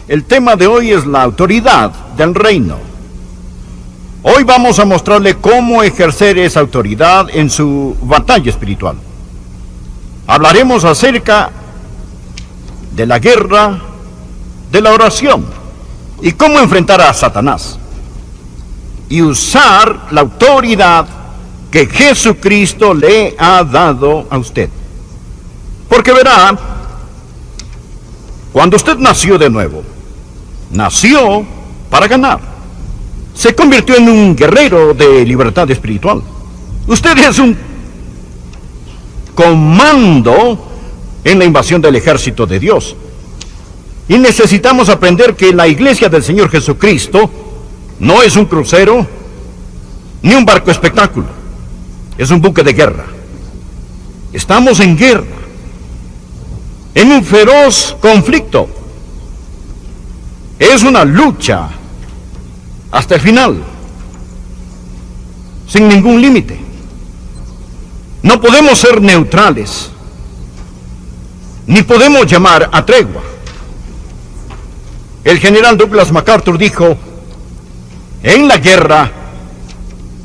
El tema de hoy es la autoridad del reino. Hoy vamos a mostrarle cómo ejercer esa autoridad en su batalla espiritual. Hablaremos acerca de la guerra, de la oración y cómo enfrentar a Satanás y usar la autoridad que Jesucristo le ha dado a usted. Porque verá, cuando usted nació de nuevo, nació para ganar. Se convirtió en un guerrero de libertad espiritual. Usted es un comando en la invasión del ejército de Dios. Y necesitamos aprender que la iglesia del Señor Jesucristo no es un crucero ni un barco espectáculo. Es un buque de guerra. Estamos en guerra, en un feroz conflicto. Es una lucha hasta el final, sin ningún límite. No podemos ser neutrales, ni podemos llamar a tregua. El general Douglas MacArthur dijo: en la guerra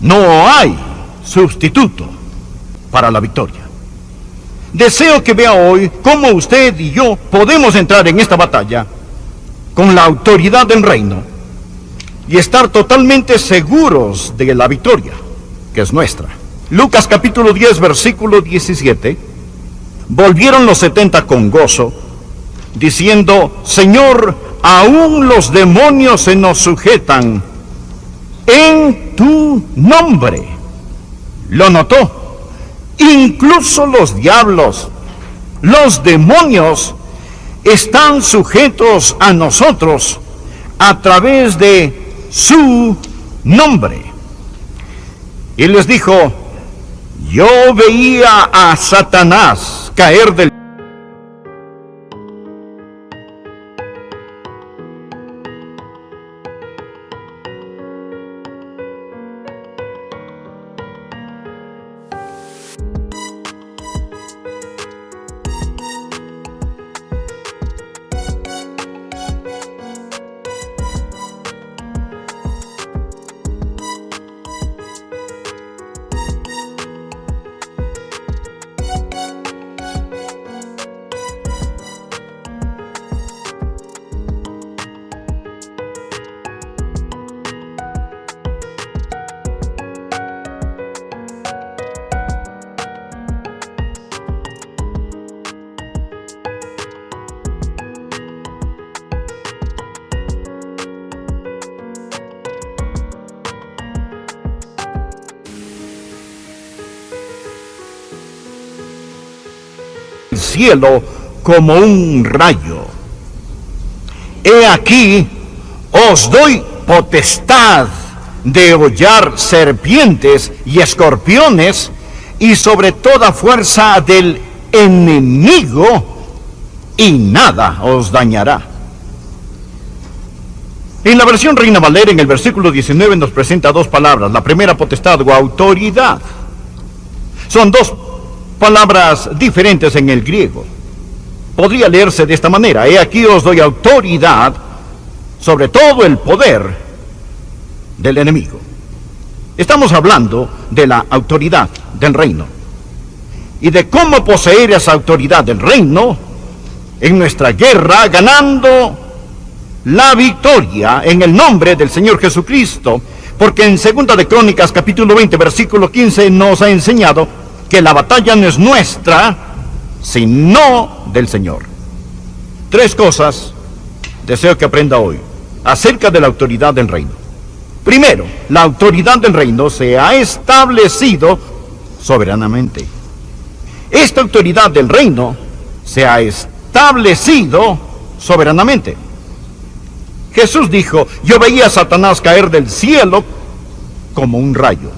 no hay sustituto para la victoria. Deseo que vea hoy cómo usted y yo podemos entrar en esta batalla con la autoridad del reino y estar totalmente seguros de la victoria, que es nuestra. Lucas capítulo 10, versículo 17. Volvieron los 70 con gozo, diciendo: Señor, aún los demonios se nos sujetan en tu nombre. Lo notó. Incluso los diablos, los demonios, están sujetos a nosotros a través de su nombre. Y les dijo: yo veía a Satanás caer del cielo como un rayo. He aquí, os doy potestad de hollar serpientes y escorpiones y sobre toda fuerza del enemigo, y nada os dañará. En la versión Reina Valera, en el versículo 19, nos presenta dos palabras. La primera, potestad o autoridad. Son dos palabras diferentes en el griego. Podría leerse de esta manera: he aquí os doy autoridad sobre todo el poder del enemigo. Estamos hablando de la autoridad del reino y de cómo poseer esa autoridad del reino en nuestra guerra, ganando la victoria en el nombre del Señor Jesucristo. Porque en 2 de Crónicas capítulo 20 versículo 15 nos ha enseñado que la batalla no es nuestra, sino del Señor. Tres cosas deseo que aprenda hoy acerca de la autoridad del reino. Primero, la autoridad del reino se ha establecido soberanamente. Esta autoridad del reino se ha establecido soberanamente. Jesús dijo: yo veía a Satanás caer del cielo como un rayo.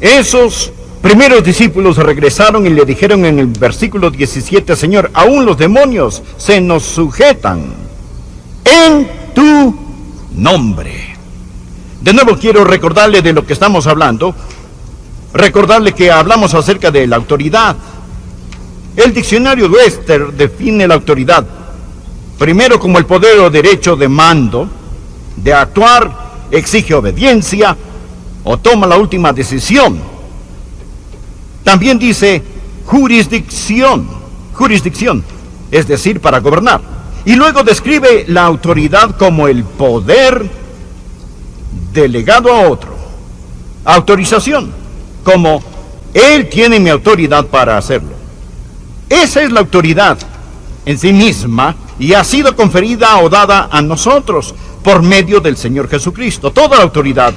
Esos primeros discípulos regresaron y le dijeron en el versículo 17: Señor, aún los demonios se nos sujetan en tu nombre. De nuevo quiero recordarle de lo que estamos hablando. Recordarle que hablamos acerca de la autoridad. El diccionario Webster define la autoridad Primero, como el poder o derecho de mando, de actuar, exige obediencia o toma la última decisión. También dice jurisdicción, es decir, para gobernar. Y luego describe la autoridad como el poder delegado a otro. Autorización, como Él tiene mi autoridad para hacerlo. Esa es la autoridad en sí misma y ha sido conferida o dada a nosotros por medio del Señor Jesucristo. Toda la autoridad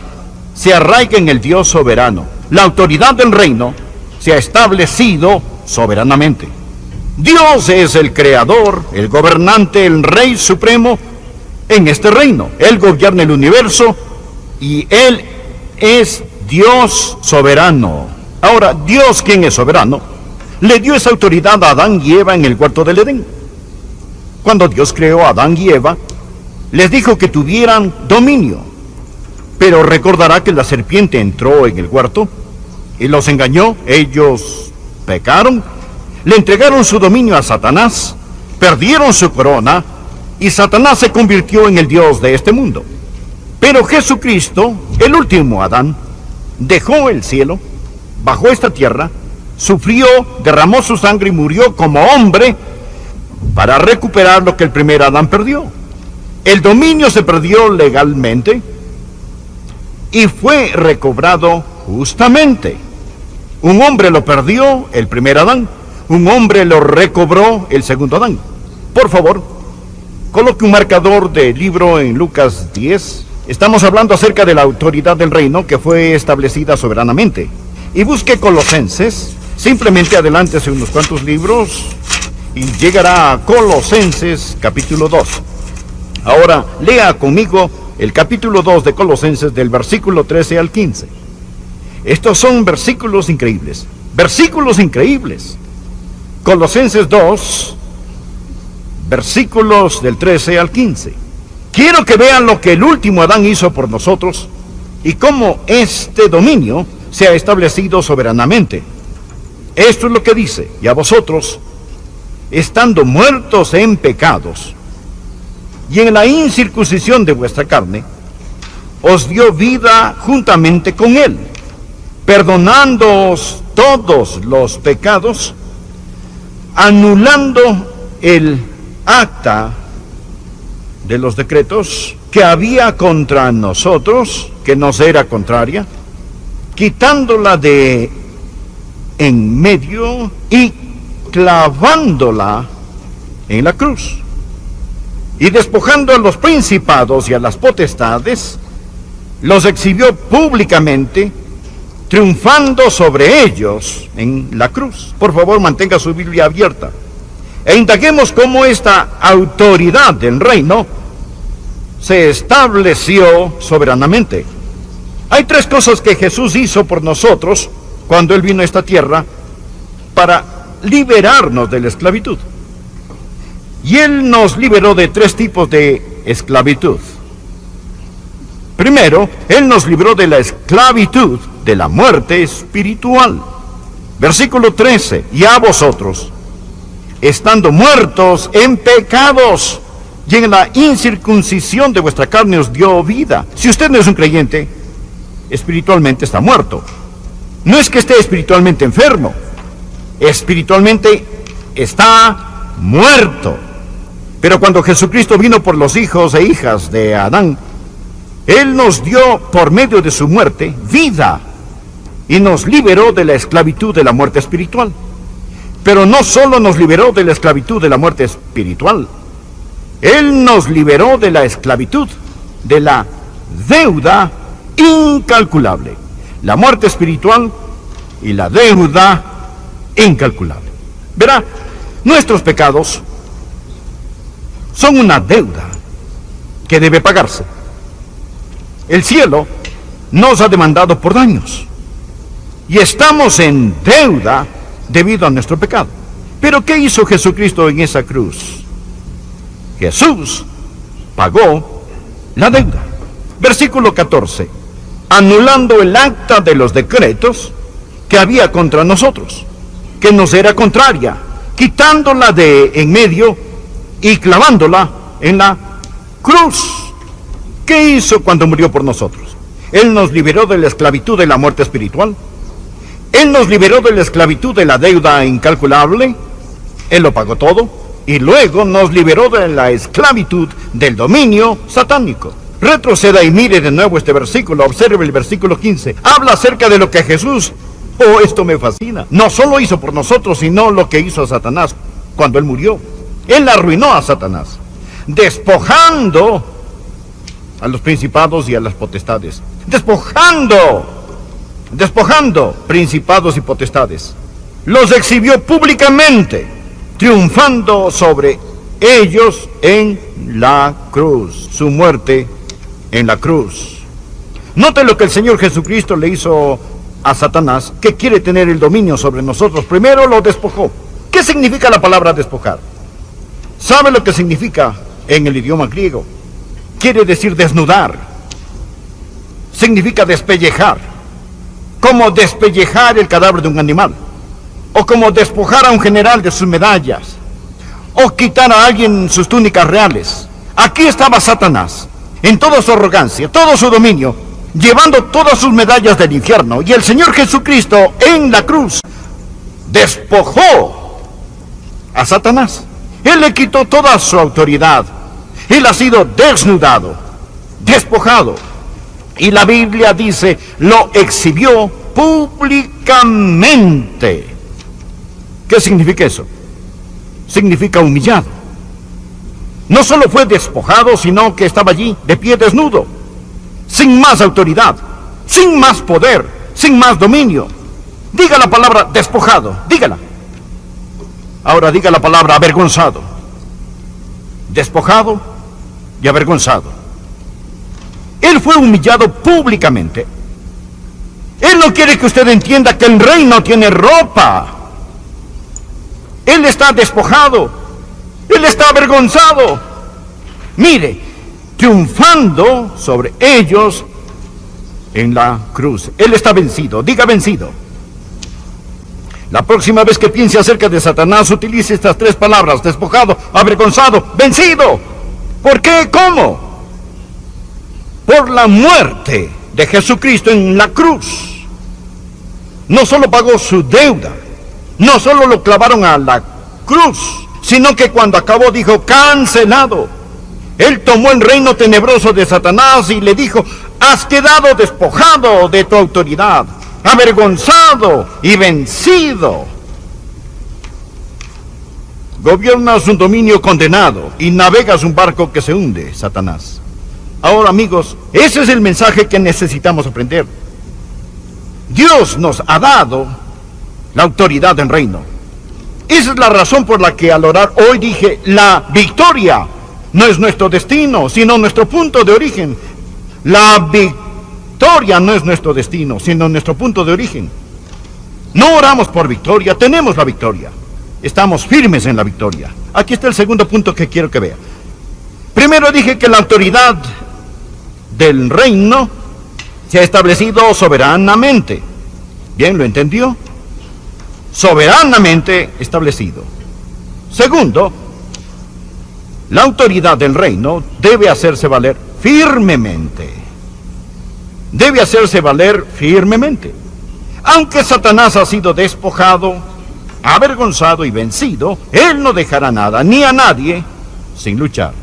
se arraiga en el Dios soberano. La autoridad del reino se ha establecido soberanamente. Dios es el creador, el gobernante, el rey supremo en este reino. Él gobierna el universo y Él es Dios soberano. Ahora, Dios, quien es soberano, le dio esa autoridad a Adán y Eva en el huerto del Edén. Cuando Dios creó a Adán y Eva, les dijo que tuvieran dominio. Pero recordará que la serpiente entró en el huerto y los engañó. Ellos pecaron, le entregaron su dominio a Satanás, perdieron su corona y Satanás se convirtió en el Dios de este mundo. Pero Jesucristo, el último Adán, dejó el cielo, bajó a esta tierra, sufrió, derramó su sangre y murió como hombre para recuperar lo que el primer Adán perdió. El dominio se perdió legalmente y fue recobrado justamente. Un hombre lo perdió, el primer Adán. Un hombre lo recobró, el segundo Adán. Por favor, coloque un marcador de libro en Lucas 10. Estamos hablando acerca de la autoridad del reino que fue establecida soberanamente. Y busque Colosenses. Simplemente adelántese unos cuantos libros y llegará a Colosenses capítulo 2. Ahora lea conmigo el capítulo 2 de Colosenses del versículo 13 al 15. Estos son versículos increíbles. Versículos increíbles. Colosenses 2, versículos del 13 al 15. Quiero que vean lo que el último Adán hizo por nosotros y cómo este dominio se ha establecido soberanamente. Esto es lo que dice: y a vosotros, estando muertos en pecados y en la incircuncisión de vuestra carne, os dio vida juntamente con Él, perdonándoos todos los pecados, anulando el acta de los decretos que había contra nosotros, que nos era contraria, quitándola de en medio y clavándola en la cruz, y despojando a los principados y a las potestades, los exhibió públicamente, triunfando sobre ellos en la cruz. Por favor, mantenga su Biblia abierta e indaguemos cómo esta autoridad del reino se estableció soberanamente. Hay tres cosas que Jesús hizo por nosotros cuando Él vino a esta tierra para liberarnos de la esclavitud. Y Él nos liberó de tres tipos de esclavitud. Primero, Él nos libró de la esclavitud de la muerte espiritual. Versículo 13, y a vosotros, estando muertos en pecados y en la incircuncisión de vuestra carne os dio vida. Si usted no es un creyente, espiritualmente está muerto. No es que esté espiritualmente enfermo, espiritualmente está muerto. Pero cuando Jesucristo vino por los hijos e hijas de Adán, Él nos dio por medio de su muerte vida y nos liberó de la esclavitud de la muerte espiritual. Pero no solo nos liberó de la esclavitud de la muerte espiritual, Él nos liberó de la esclavitud de la deuda incalculable. La muerte espiritual y la deuda incalculable. Verá, nuestros pecados son una deuda que debe pagarse. El cielo nos ha demandado por daños y estamos en deuda debido a nuestro pecado. Pero ¿qué hizo Jesucristo en esa cruz? Jesús pagó la deuda. Versículo 14. Anulando el acta de los decretos que había contra nosotros, que nos era contraria, quitándola de en medio y clavándola en la cruz. ¿Qué hizo cuando murió por nosotros? Él nos liberó de la esclavitud de la muerte espiritual. Él nos liberó de la esclavitud de la deuda incalculable. Él lo pagó todo. Y luego nos liberó de la esclavitud del dominio satánico. Retroceda y mire de nuevo este versículo. Observe el versículo 15. Habla acerca de lo que Jesús, oh, esto me fascina, no solo hizo por nosotros, sino lo que hizo a Satanás cuando él murió. Él arruinó a Satanás, despojando a los principados y a las potestades. Despojando principados y potestades. Los exhibió públicamente, triunfando sobre ellos en la cruz. Su muerte en la cruz. Note lo que el Señor Jesucristo le hizo a Satanás, que quiere tener el dominio sobre nosotros. Primero lo despojó. ¿Qué significa la palabra despojar? ¿Sabe lo que significa en el idioma griego? Quiere decir desnudar. Significa despellejar. Como despellejar el cadáver de un animal. O como despojar a un general de sus medallas. O quitar a alguien sus túnicas reales. Aquí estaba Satanás, en toda su arrogancia, todo su dominio, llevando todas sus medallas del infierno. Y el Señor Jesucristo en la cruz despojó a Satanás. Él le quitó toda su autoridad. Él ha sido desnudado, despojado. Y la Biblia dice, lo exhibió públicamente. ¿Qué significa eso? Significa humillado. No solo fue despojado, sino que estaba allí, de pie desnudo, sin más autoridad, sin más poder, sin más dominio. Diga la palabra despojado, dígala. Ahora diga la palabra avergonzado. Despojado y avergonzado. Él fue humillado públicamente. Él no quiere que usted entienda que el rey no tiene ropa. Él está despojado. Él está avergonzado. Mire, triunfando sobre ellos en la cruz. Él está vencido. Diga vencido. La próxima vez que piense acerca de Satanás, utilice estas tres palabras: despojado, avergonzado, vencido. ¿Por qué? ¿Cómo? Por la muerte de Jesucristo en la cruz. No solo pagó su deuda, no solo lo clavaron a la cruz, sino que cuando acabó dijo, cancelado. Él tomó el reino tenebroso de Satanás y le dijo, has quedado despojado de tu autoridad, avergonzado y vencido. Gobiernas un dominio condenado y navegas un barco que se hunde, Satanás. Ahora, amigos, ese es el mensaje que necesitamos aprender. Dios nos ha dado la autoridad del reino. Esa es la razón por la que al orar hoy dije, la victoria no es nuestro destino, sino nuestro punto de origen. La victoria no es nuestro destino, sino nuestro punto de origen. No oramos por victoria, tenemos la victoria. Estamos firmes en la victoria. Aquí está el segundo punto que quiero que vea. Primero dije que la autoridad del reino se ha establecido soberanamente. ¿Bien? ¿Lo entendió? Soberanamente establecido. Segundo, la autoridad del reino debe hacerse valer firmemente. Debe hacerse valer firmemente. Aunque Satanás ha sido despojado, avergonzado y vencido, él no dejará nada ni a nadie sin luchar.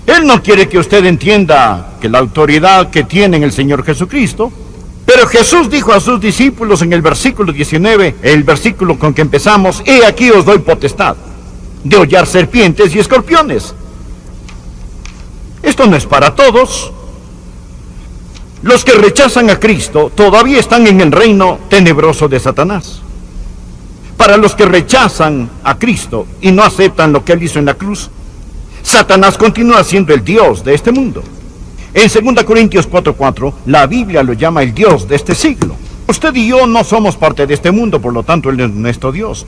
Él no quiere que usted entienda que la autoridad que tiene en el Señor Jesucristo, pero Jesús dijo a sus discípulos en el versículo 19, el versículo con que empezamos, he aquí os doy potestad de hollar serpientes y escorpiones. Esto no es para todos. Los que rechazan a Cristo todavía están en el reino tenebroso de Satanás. Para los que rechazan a Cristo y no aceptan lo que Él hizo en la cruz, Satanás continúa siendo el Dios de este mundo. En 2 Corintios 4:4, la Biblia lo llama el Dios de este siglo. Usted y yo no somos parte de este mundo, por lo tanto Él es nuestro Dios.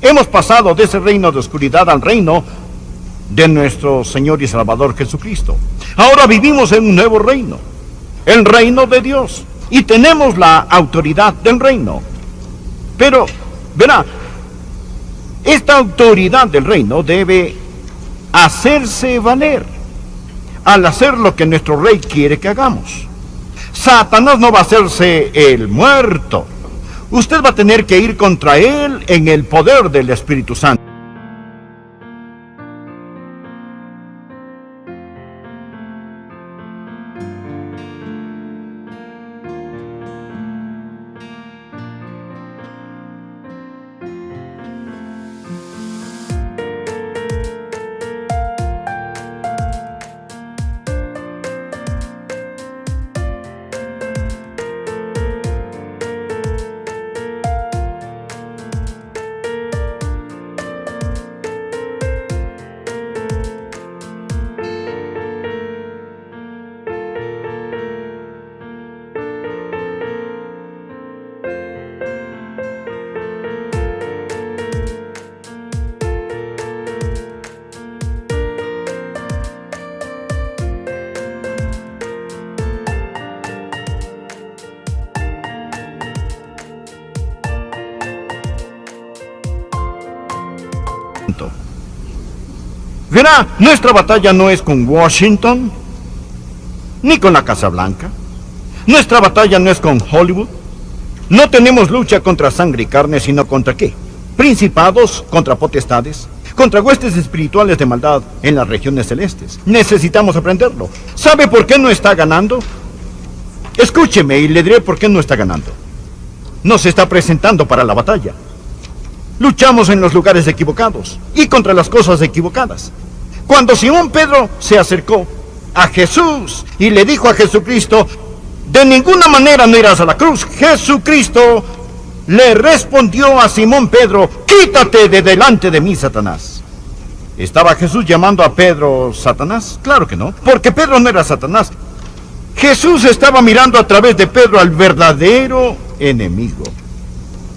Hemos pasado de ese reino de oscuridad al reino de nuestro Señor y Salvador Jesucristo. Ahora vivimos en un nuevo reino, el reino de Dios, y tenemos la autoridad del reino. Pero, verá, esta autoridad del reino debe hacerse valer al hacer lo que nuestro rey quiere que hagamos. Satanás no va a hacerse el muerto. Usted va a tener que ir contra él en el poder del Espíritu Santo. Verá, nuestra batalla no es con Washington, ni con la Casa Blanca. Nuestra batalla no es con Hollywood. No tenemos lucha contra sangre y carne, sino contra ¿qué? Principados, contra potestades, contra huestes espirituales de maldad en las regiones celestes. Necesitamos aprenderlo. ¿Sabe por qué no está ganando? Escúcheme y le diré por qué no está ganando. No se está presentando para la batalla. Luchamos en los lugares equivocados y contra las cosas equivocadas. Cuando Simón Pedro se acercó a Jesús y le dijo a Jesucristo, de ninguna manera no irás a la cruz, Jesucristo le respondió a Simón Pedro, quítate de delante de mí, Satanás. ¿Estaba Jesús llamando a Pedro Satanás? Claro que no, porque Pedro no era Satanás. Jesús estaba mirando a través de Pedro al verdadero enemigo,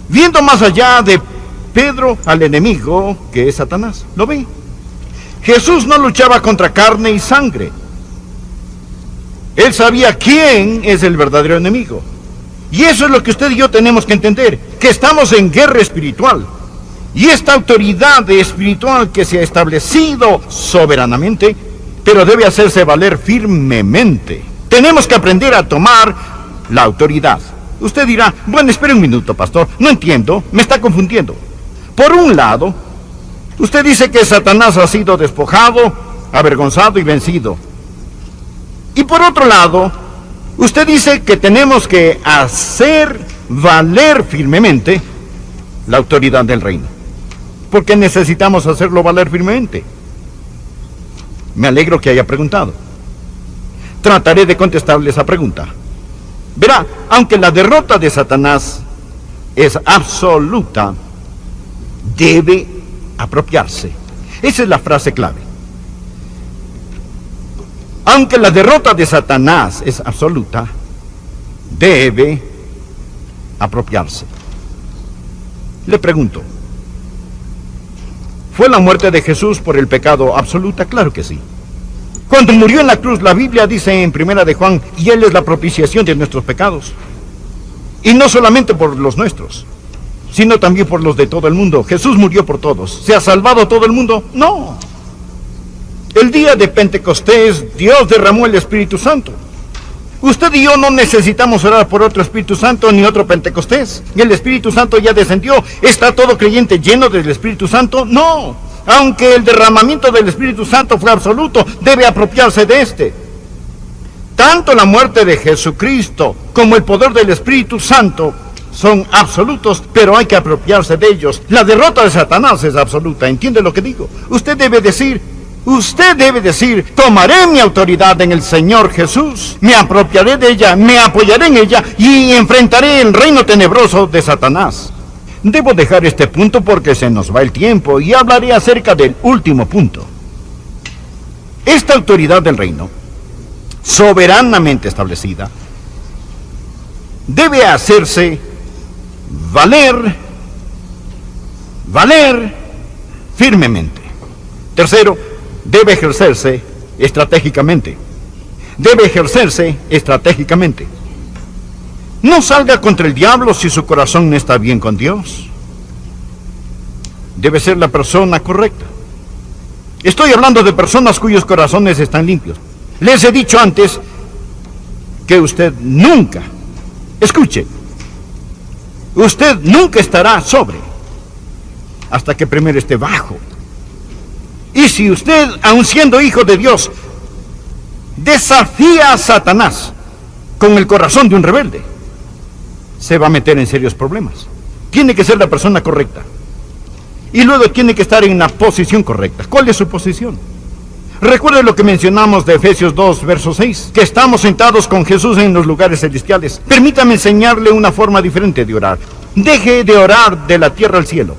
viendo más allá de Pedro al enemigo que es Satanás. ¿Lo ve? Jesús no luchaba contra carne y sangre. Él sabía quién es el verdadero enemigo. Y eso es lo que usted y yo tenemos que entender, que estamos en guerra espiritual. Y esta autoridad espiritual que se ha establecido soberanamente, pero debe hacerse valer firmemente. Tenemos que aprender a tomar la autoridad. Usted dirá, bueno, espere un minuto, pastor, no entiendo, me está confundiendo. Por un lado, usted dice que Satanás ha sido despojado, avergonzado y vencido. Y por otro lado, usted dice que tenemos que hacer valer firmemente la autoridad del reino. Porque necesitamos hacerlo valer firmemente. Me alegro que haya preguntado. Trataré de contestarle esa pregunta. Verá, aunque la derrota de Satanás es absoluta, debe apropiarse. Esa es la frase clave. Aunque la derrota de Satanás es absoluta, debe apropiarse. Le pregunto, ¿fue la muerte de Jesús por el pecado absoluta? Claro que sí. Cuando murió en la cruz, la Biblia dice en 1 de Juan, y Él es la propiciación de nuestros pecados. Y no solamente por los nuestros, sino también por los de todo el mundo. Jesús murió por todos. ¿Se ha salvado todo el mundo? No. El día de Pentecostés, Dios derramó el Espíritu Santo. Usted y yo no necesitamos orar por otro Espíritu Santo ni otro Pentecostés. El Espíritu Santo ya descendió. ¿Está todo creyente lleno del Espíritu Santo? No. Aunque el derramamiento del Espíritu Santo fue absoluto, debe apropiarse de este. Tanto la muerte de Jesucristo como el poder del Espíritu Santo son absolutos, pero hay que apropiarse de ellos. La derrota de Satanás es absoluta. ¿Entiende lo que digo? Usted debe decir, tomaré mi autoridad en el Señor Jesús, me apropiaré de ella, me apoyaré en ella y enfrentaré el reino tenebroso de Satanás. Debo dejar este punto porque se nos va el tiempo y hablaré acerca del último punto. Esta autoridad del reino, soberanamente establecida, debe hacerse valer firmemente. Tercero, debe ejercerse estratégicamente. No salga contra el diablo si su corazón no está bien con Dios. Debe ser la persona correcta. Estoy hablando de personas cuyos corazones están limpios. Les he dicho antes que usted nunca, escuche, usted nunca estará sobre hasta que primero esté bajo. Y si usted, aun siendo hijo de Dios, desafía a Satanás con el corazón de un rebelde, se va a meter en serios problemas. Tiene que ser la persona correcta. Y luego tiene que estar en la posición correcta. ¿Cuál es su posición? Recuerde lo que mencionamos de Efesios 2, verso 6, que estamos sentados con Jesús en los lugares celestiales. Permítame enseñarle una forma diferente de orar. Deje de orar de la tierra al cielo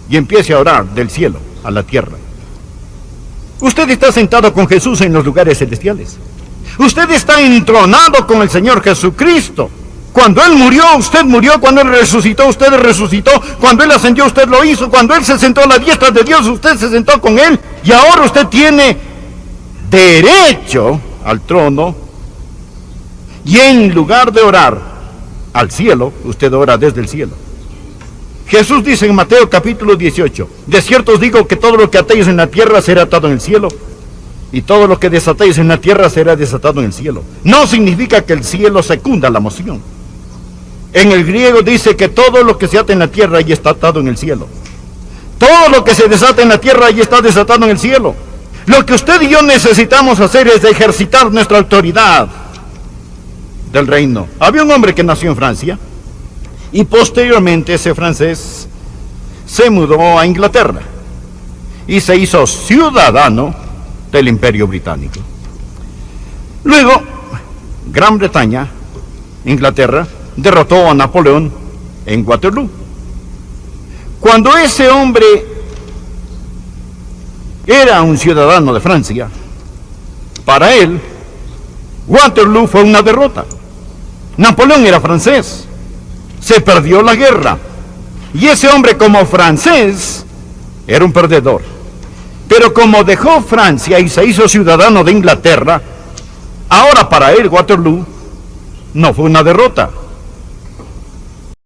y empiece a orar del cielo a la tierra. Usted está sentado con Jesús en los lugares celestiales. Usted está entronado con el Señor Jesucristo. Cuando Él murió, usted murió. Cuando Él resucitó, usted resucitó. Cuando Él ascendió, usted lo hizo. Cuando Él se sentó a la diestra de Dios, usted se sentó con Él. Y ahora usted tiene derecho al trono. Y en lugar de orar al cielo, usted ora desde el cielo. Jesús dice en Mateo capítulo 18, de cierto os digo que todo lo que atéis en la tierra será atado en el cielo, y todo lo que desatéis en la tierra será desatado en el cielo. No significa que el cielo secunda la moción. En el griego dice que todo lo que se ata en la tierra ya está atado en el cielo. Todo lo que se desata en la tierra ya está desatado en el cielo. Lo que usted y yo necesitamos hacer es ejercitar nuestra autoridad del reino. Había un hombre que nació en Francia y posteriormente ese francés se mudó a Inglaterra y se hizo ciudadano del Imperio Británico. Luego, Gran Bretaña, Inglaterra, derrotó a Napoleón en Waterloo. Cuando ese hombre era un ciudadano de Francia, para él, Waterloo fue una derrota. Napoleón era francés, se perdió la guerra, y ese hombre como francés era un perdedor. Pero como dejó Francia y se hizo ciudadano de Inglaterra, ahora para él Waterloo no fue una derrota,